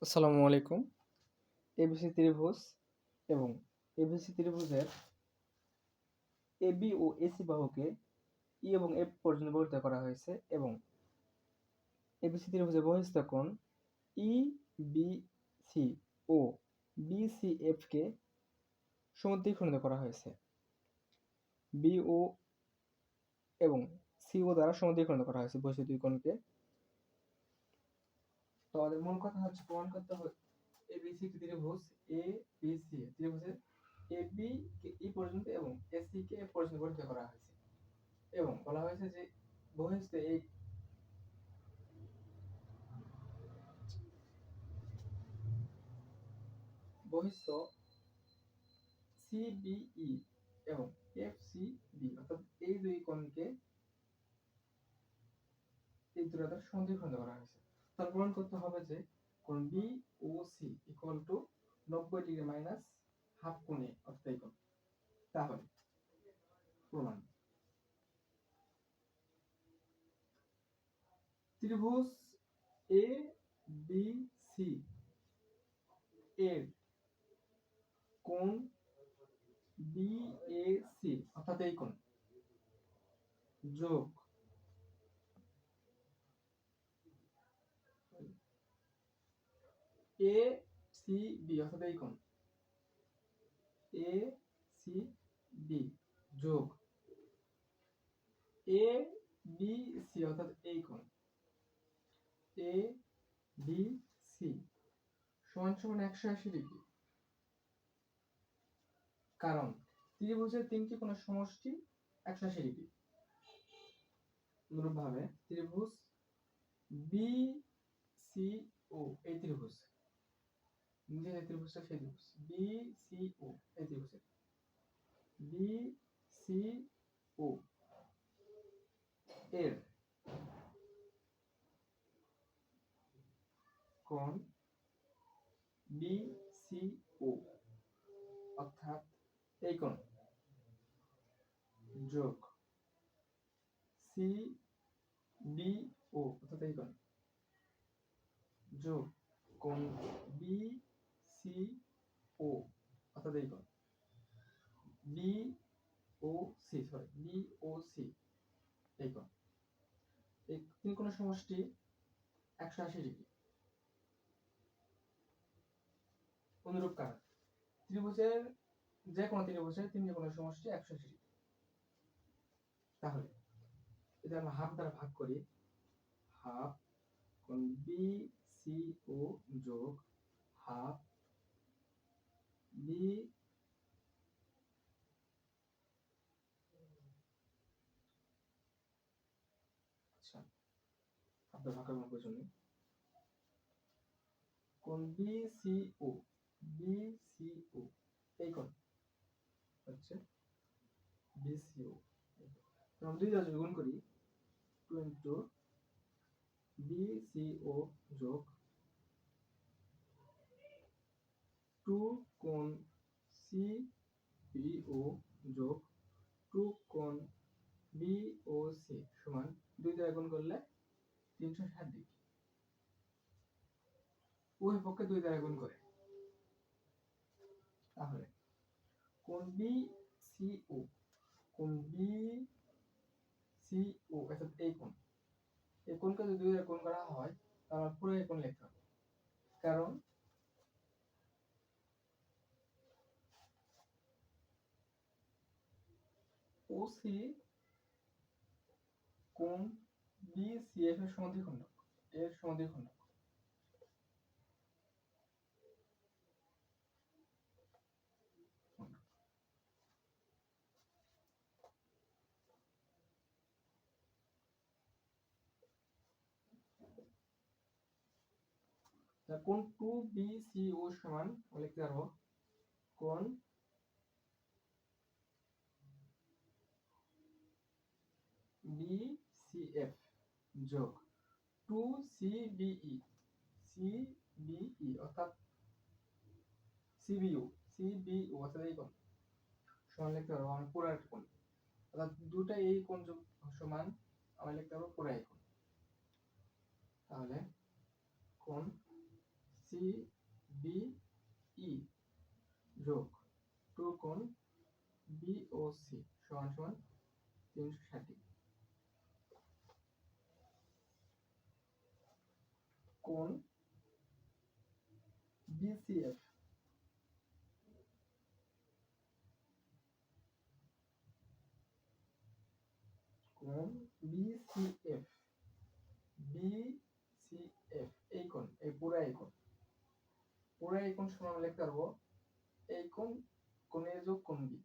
আসসালামু আলাইকুম। এবিসি ত্রিভুজ এবং এবিসি ত্রিভুজের এবি ও এসি বাহুকে ই এবং এফ পর্যন্ত বর্ধিত করা হয়েছে এবং এবিসি ত্রিভুজের বহিঃস্থ কোণ ইবিসি ও বিসিএফ কে সমদ্বিখণ্ডিত করা হয়েছে। বিও এবং সিও দ্বারা সমদ্বিখণ্ডিত করা হয়েছে বহিঃস্থ দুই কোণকে। তো আমাদের মূল কথা হচ্ছে প্রমাণ করতে হবে এবিসি ত্রিভুজ এবিসি ত্রিভুজের এবি কে ই পর্যন্ত এবং এসি কে এফ পর্যন্ত বর্ধিত করা হয়েছে এবং বলা হয়েছে যে বহিঃস্থ এই বহিঃস্থ সিবিই এবং এফসিবি অর্থাৎ এই দুই কোণকে এই দুটো দ্বারা সমদ্বিখণ্ড করা হয়েছে। তার প্রমাণ করতে হবে যে কোণ B O C equal to 90 degree minus half কোণে অর্থাৎ এই কোণ। তাহলে প্রমাণ ত্রিভুজ এ বি সি এর কোণ বিএসি অর্থাৎ এই কোণ যোগ এ সি বি অর্থাৎ এই কোণ এ সি বি যোগ এ বি সি অর্থাৎ এই কোণ এ বি সি সমান সমান 180 ডিগ্রি। কারণ ত্রিভুজের তিনটি কোণের সমষ্টি 180 ডিগ্রি। অনুরূপভাবে ত্রিভুজ বি সি ও এই ত্রিভুজ যে ত্রিভুজটা সেই ত্রিভুজ বি সি ও এই ত্রিভুজের বি সি ও এর কোণ বি সি ও অর্থাৎ এই কোণ যোগ সি বি ও অর্থাৎ এই কোণ যোগ কোণ বি সি ও অর্থাৎ এই কোণ বি ও সি এই কোণ এই তিন কোণের সমষ্টি 180 ডিগ্রি। অনুরূপ কারণ ত্রিভুজের যে কোনো ত্রিভুজের তিনটি কোণের সমষ্টি 180 ডিগ্রি। তাহলে যদি আমরা হাফ দ্বারা ভাগ করি হাফ কোণ বি সি ও যোগ হাফ বি আচ্ছা হাফ দ্বারা ভাগ করার কোনো প্রয়োজন নেই। কোণ বি সি ও এই কোণ হচ্ছে বি সি ও। আমরা দুই দ্বারা যদি গুণ করি 2 ইনটু বি সি ও যোগ 2 কোণ সি বি ও যোগ 2 কোণ বি ও সি সমান 2 দ্বারা গুণ করলে 360 ডিগ্রি। উভয় পক্ষে 2 দ্বারা গুণ করে তাহলে কোণ বি সি ও অর্থাৎ এই কোণকে যদি 2 দ্বারা গুণ করা হয় তাহলে পুরো এই কোণ লিখতে হবে। কারণ ওসি কোণ বিসিএফ এর সমদ্বিখণ্ডক কোণ 2BCO সমান আমরা লিখতে পারবো কোণ BCF যোগ 2CBE অর্থাৎ CBO অর্থাৎ এই কোণ সমান লিখতে পারবো আমরা পুরো একটা কোণ অর্থাৎ দুটো এই কোণ যোগ সমান আমরা লিখতে পারবো পুরো এই কোণ। তাহলে কোণ সি বি ই যোগ 2 কোণ বি ও সি সমান সমান 360 ডিগ্রি। কোণ বিসিএফ কোণ বিসিএফ বিসিএফ এই কোণ, এই পুরো এই কোণ, পুরো এই কোণ সমান লিখতে পারবো এই কোণ কোণ এ যোগ কোণ বি,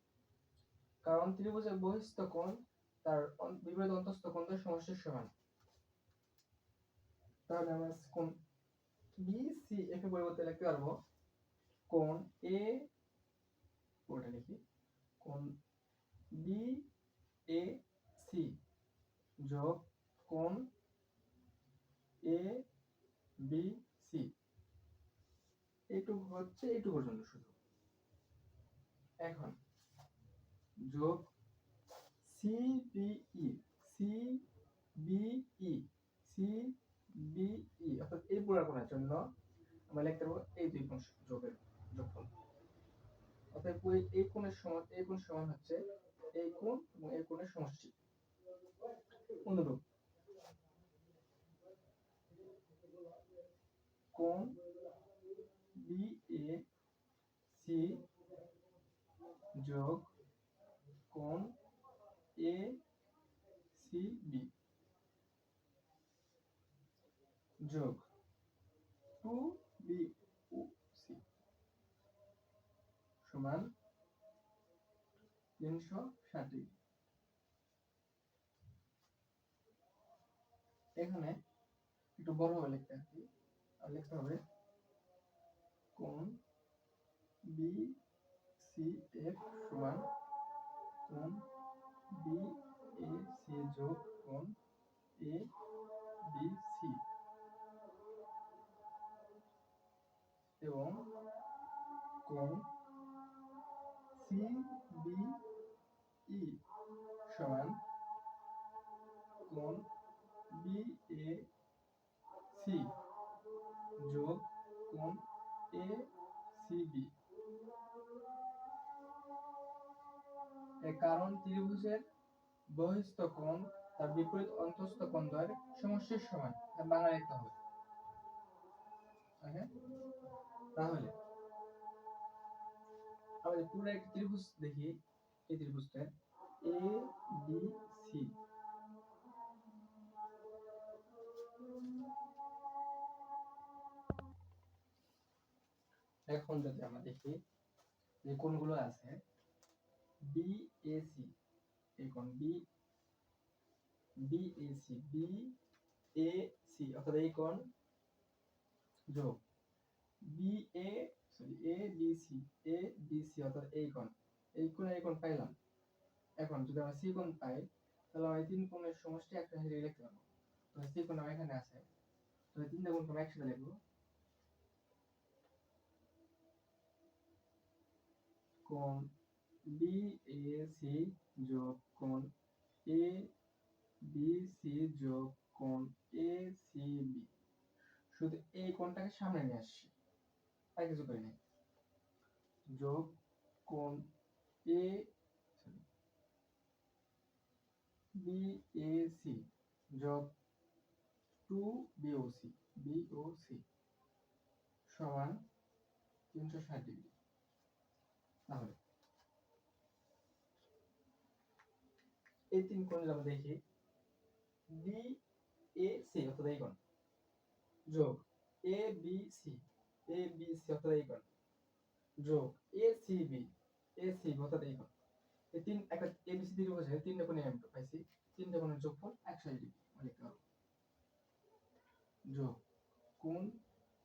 কারণ ত্রিভুজের বহিস্থ কোণ তার বিপরীত অন্তঃস্থ কোণের সমষ্টির সমান। তাহলে আমরা কোণ বিসিএফ এর পরিবর্তে লিখতে পারবো কোণ এ, পুরোটা লিখি, কোণ বি এ সি যোগ কোণ এ বি সি, এইটুকু হচ্ছে এইটুকু পর্যন্ত শুধু। এখন যোগ সিবিই সিবিই সিবিই অর্থাৎ এই পুরো কোণের জন্য আমরা লিখতে পারবো এই দুই কোণ যোগের যোগফল। অর্থাৎ এই কোণের সমান এই কোণ সমান হচ্ছে এই কোণ এবং এই কোণের সমষ্টি অনুরূপ। কোণ বিএ সি যোগ কোণ এ সি বি যোগ 2BOC সমান 360 ডিগ্রি। এখানে একটু বড় হবে লিখতে হবে, আর লিখতে হবে কোণ BCF সমান কোণ BAC যোগ কোণ ABC এবং কোণ CBE সমান কোণ BAC যোগ কোণ ACB। এর কারণ ত্রিভুজের বহিস্থ কোণ তার বিপরীত অন্তঃস্থ কোণ দ্বয়ের সমষ্টির সমান, বাংলা লিখতে হবে। তাহলে আমাদের পুরো একটা ত্রিভুজ দেখি, এই ত্রিভুজটা ABC এখন যদি আমরা দেখি যে কোণগুলো আছে BAC, এই কোণ BAC অর্থাৎ এই কোণ যোগ ABC অর্থাৎ এই কোণ পাইলাম। এখন যদি আমরা সি কোণ পাই তাহলে আমরা এই তিন কোণের সমষ্টি একটা হিসেবে লিখতে পারবো। তো সি কোণ আমার এখানে আছে, তো এই তিনটা কোণকে আমরা একসাথে লিখবো। কোণ BAC যোগ কোণ ABC যোগ কোণ ACB, শুধু এই কোণটাকে সামনে নিয়ে আসছি, আর কিছু করি নাই, যোগ কোণ BAC যোগ 2BOC সমান 360 ডিগ্রি। তাহলে এই তিন কোণ আমরা দেখি BAC অর্থাৎ এই কোণ যোগ ABC অর্থাৎ এই কোণ যোগ ACB অর্থাৎ এই কোণ, এই তিন একটা ABC ত্রিভুজের তিনটা কোণে আমি পাইছি, তিনটা কোণের যোগফল 180 ডিগ্রি লিখতে পারবো। যোগ কোণ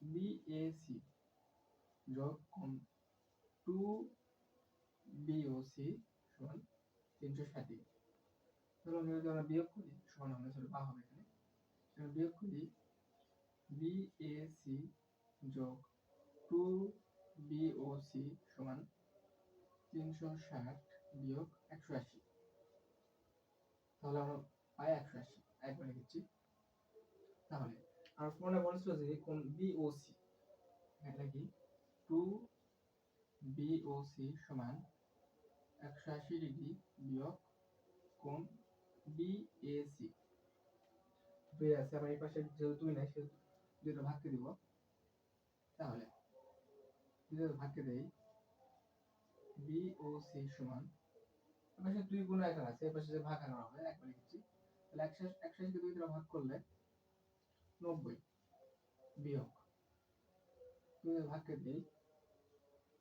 BAC যোগ কোণ 2BOC সমান 360 ডিগ্রি। তাহলে যদি আমরা বিয়োগ করি সমান হবে, তাহলে বা হবে এখানে, তাহলে বিয়োগ করি BAC যোগ 2BOC সমান 360 বিয়োগ 180, তাহলে আমরা পাই 180, একবার লিখছি। তাহলে আর মনে বলছিল যে কোণ BOC এটা কি 2BOC সমান 180 ডিগ্রি বিয়োগ কোণ BAC। 2 আছে, আবার এই পাশে যেহেতু 2 নাই সেহেতু 2 ভাগকে দিব। তাহলে 2 ভাগকে দেই, BOC সমান এপাশে 2 গুণ আকার আছে, এপাশে যে ভাগ আকার হবে একবার লিখছি। তাহলে 180 কে 2 দ্বারা ভাগ করলে 90 বিয়োগ 2 ভাগকে দেই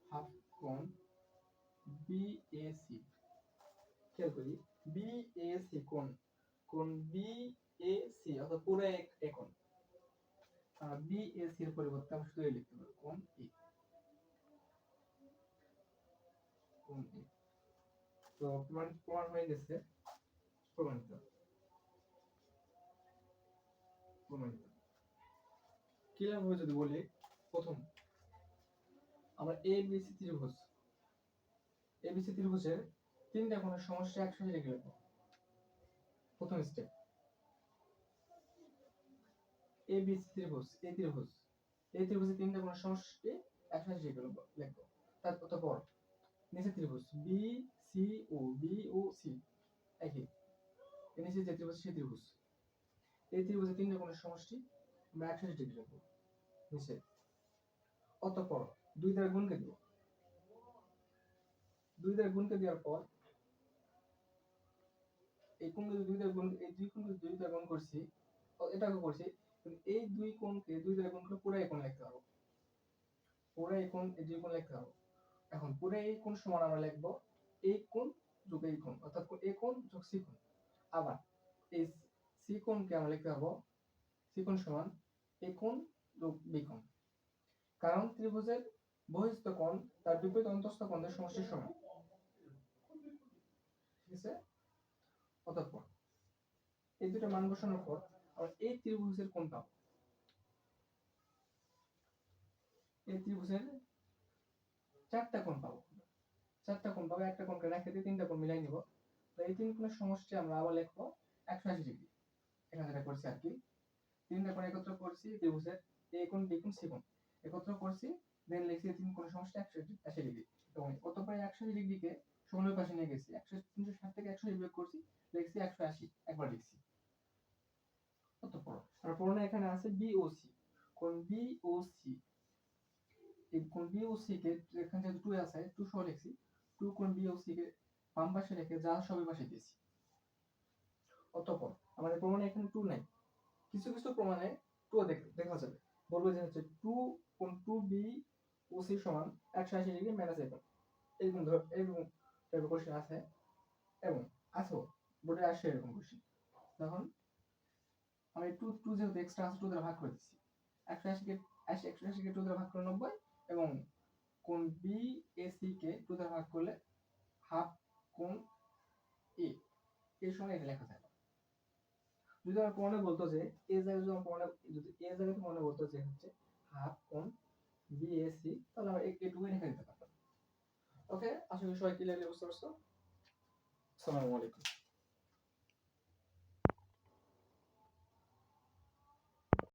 হাফ কোণ BAC। খেয়াল করি BAC কোণ BAC অর্থাৎ পুরো এক কোণ। BAC এর পরিবর্তে আমরা শুধু লিখতে পারি কোণ A। তো প্রমাণ হয়ে গেছে, প্রমাণিত। কিভাবে যদি বলি, প্রথম আমরা ABC ত্রিভুজের তিনটা কোণের সমষ্টি 180 ডিগ্রি লিখব। প্রথম স্টেপ ABC ত্রিভুজ, এই ত্রিভুজের তিনটা কোণের সমষ্টি 180 ডিগ্রি লিখব। তারপর নিচে ত্রিভুজ BOC একই, এর নিচে যে ত্রিভুজ সেই ত্রিভুজ, এই ত্রিভুজের তিনটা কোণের সমষ্টি আমরা 180 ডিগ্রি লিখব নিচে। অতঃপর 2 দ্বারা গুণকে দেব। 2 দ্বারা গুণকে দেওয়ার পর এই কোণকে 2 দ্বারা গুণ, এই দুই কোণকে 2 দ্বারা গুণ করছি, এটাকে করছি, কিন্তু এই দুই কোণকে 2 দ্বারা গুণ করে পুরো এই কোণ লিখতে পারবো। পুরো এই কোণ, এই দুই কোণ লিখতে পারবো। এখন পুরো এই কোণ সমান আমরা লিখব এই কোণ যোগ এই কোণ, অর্থাৎ এই কোণ যোগ সি কোণ। আবার এই সি কোণকে আমরা লিখতে পারবো সি কোণ সমান এই কোণ যোগ বি কোণ, কারণ ত্রিভুজের বহিস্থ কোণ তার বিপরীত অন্তঃস্থ কোণের সমষ্টির সমান। ঠিক আছে? অতঃপর এই দুটো মান বসানোর পর আমরা এই ত্রিভুজের কোণ পাবো। এই ত্রিভুজের চারটা কোণ পাবো। একটা কোণকে রেখে দিয়ে তিনটা কোণ মিলাই নিব। তো এই তিন কোণের সমষ্টি আমরা আবার লিখবো 180 ডিগ্রি। এখানে যেটা করছি আর কি, তিনটা কোণ একত্র করছি, ত্রিভুজের এ কোণ বি কোণ সি কোণ একত্র করছি, দেন লিখছি তিন কোণের সমষ্টি 180 ডিগ্রি। এবং অতঃপর 180 ডিগ্রিকে সমানের পাশে নিয়ে গেছি, 360 থেকে 180 বিয়োগ করছি, লিখছি 180 একবার লিখছি। অতঃপর আর পড়না এখানে আছে BOC, কোণ BOC, এই কোণ BOC কে এখানে যে 2 আছে 2 সহ লিখছি, 2 কোণ BOC কে বাম পাশে রেখে যা সবই পাশে দিয়েছি। অতঃপর আমাদের প্রমাণে এখানে 2 নাই, কিছু কিছু প্রমাণে 2 দেখা যাবে, বলবো যে হচ্ছে 2 কোণ 2BOC সমান 180 ডিগ্রি মাইনাস এই কোণ, এরকম টাইপের কোশ্চেন আছে এবং আসো বোর্ডে আসে এরকম কোশ্চেন। তখন আমি 2 যেহেতু এক্সট্রা আছে 2 দ্বারা ভাগ করে দিচ্ছি, 180 কে 2 দ্বারা ভাগ করে 90 এবং কোণ BAC কে 2 দ্বারা ভাগ করলে হাফ কোণ A, এর সঙ্গে এটা লেখা যায়। যদি আমার প্রমাণে বলতো যে এই জায়গায় যদি এই জায়গাতে মনে বলতো যে হচ্ছে হাফ কোণ BAC, তাহলে আমরা এটুকুই লিখে দিতে পারতাম। ওকে, আশা করি সবাই ক্লিয়ারলি বুঝতে পারছো। আসসালামু আলাইকুম।